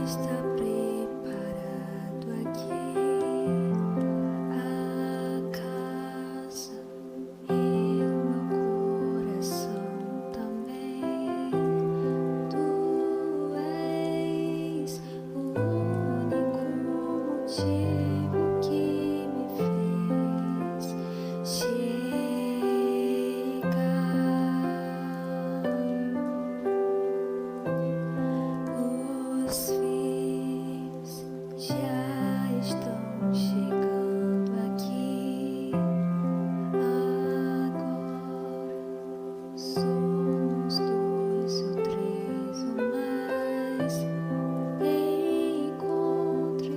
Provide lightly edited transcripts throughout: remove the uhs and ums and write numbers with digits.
Está preparado aqui, a casa e o meu coração também. Tu és o único motivo que me fez chegar. Os fins já estão chegando aqui. Agora somos dois ou três ou mais. Encontre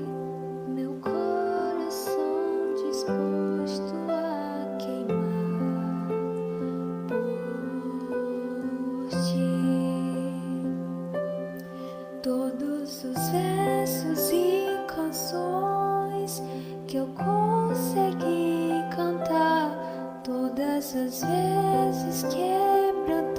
meu coração disposto a queimar por ti. Todos os versos e canções que eu consegui cantar, todas as vezes quebrantei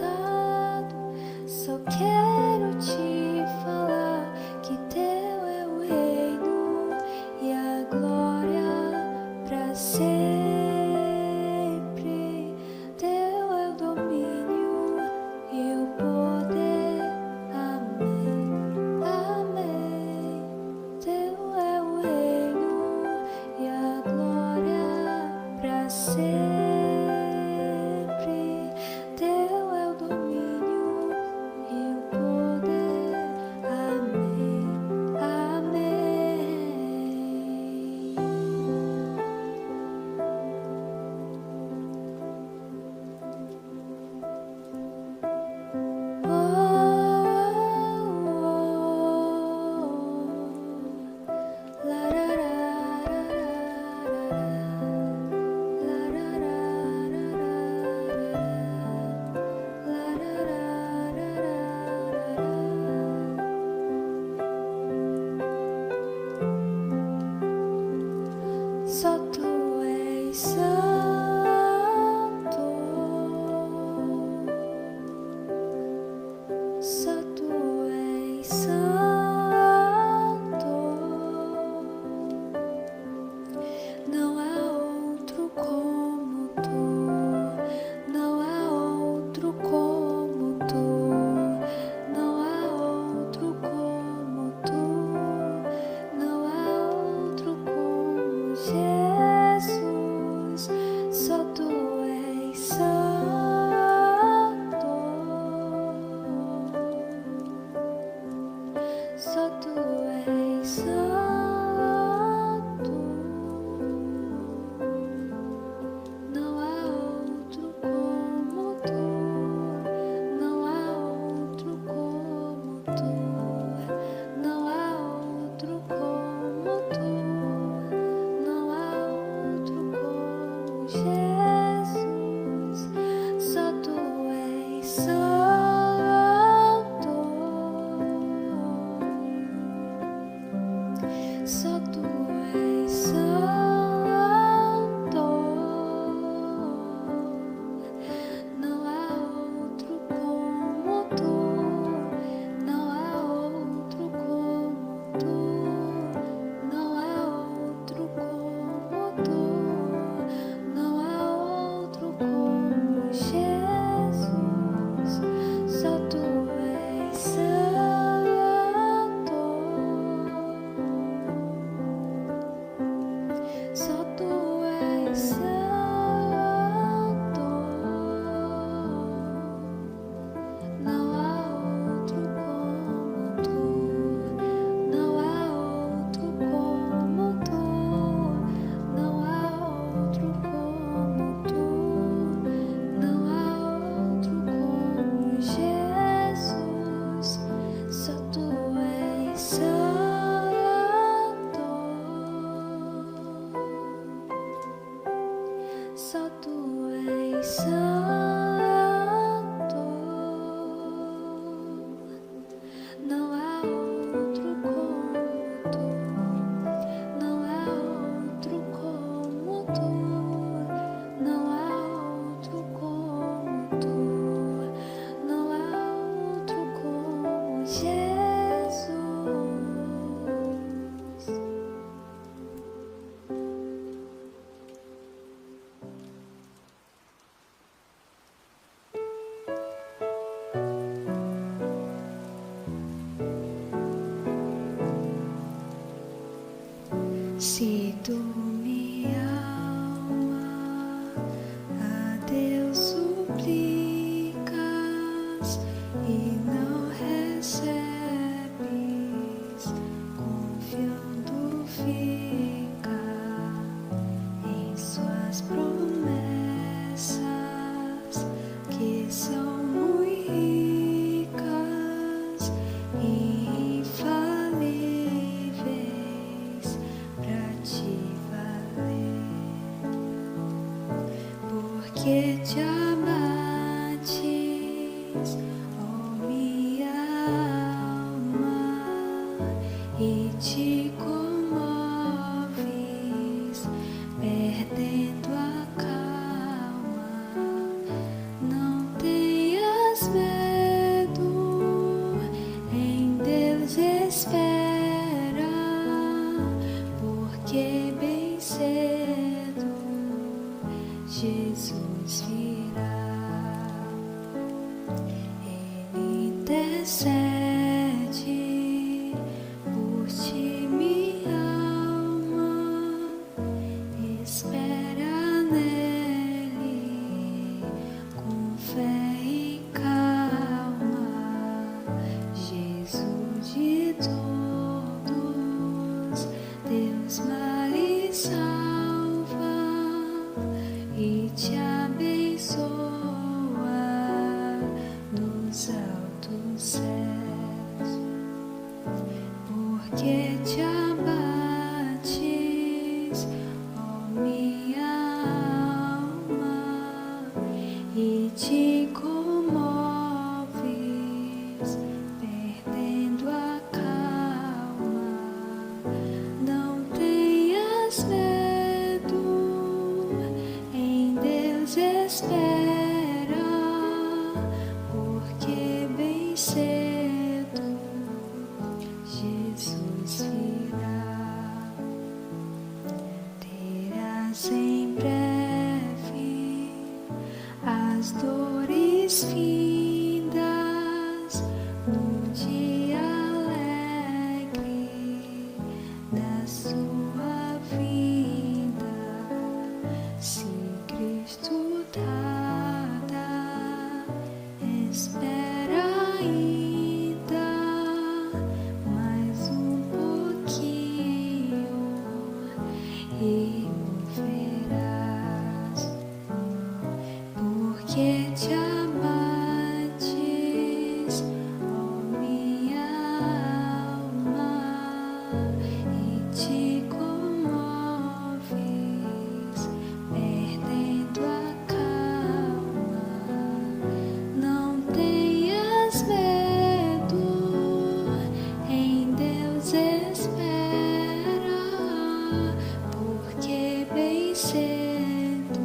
Tu, minha alma, a Deus suplicas e não recebes, confiando fica em suas promessas, que são muito ricas e infalíveis pra te valer. Porque te abates, ó minha alma, e te comoves, perdendo a calma. Não tenhas medo, em Deus espera, porque bem cedo Jesus virá. Ele intercede por ti, minha alma, espera nele com fé e calma. Jesus de todos, Deus mais salva e te abençoa nos altos céus. Porque te abates, ó minha alma, e te comoves, perdendo a calma. Não tenhas medo, em Deus espera, porque bem cedo Jesus virá. Terás em breve as dores findas no dia alegre da sua vida. Se Cristo tarda, espera ainda mais um pouquinho e o verás. Porque te abates, ó minha alma, e te comoves, perdendo a calma. Não tenhas medo, em Deus espera, porque bem cedo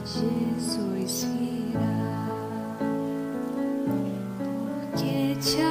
Jesus virá. Porque te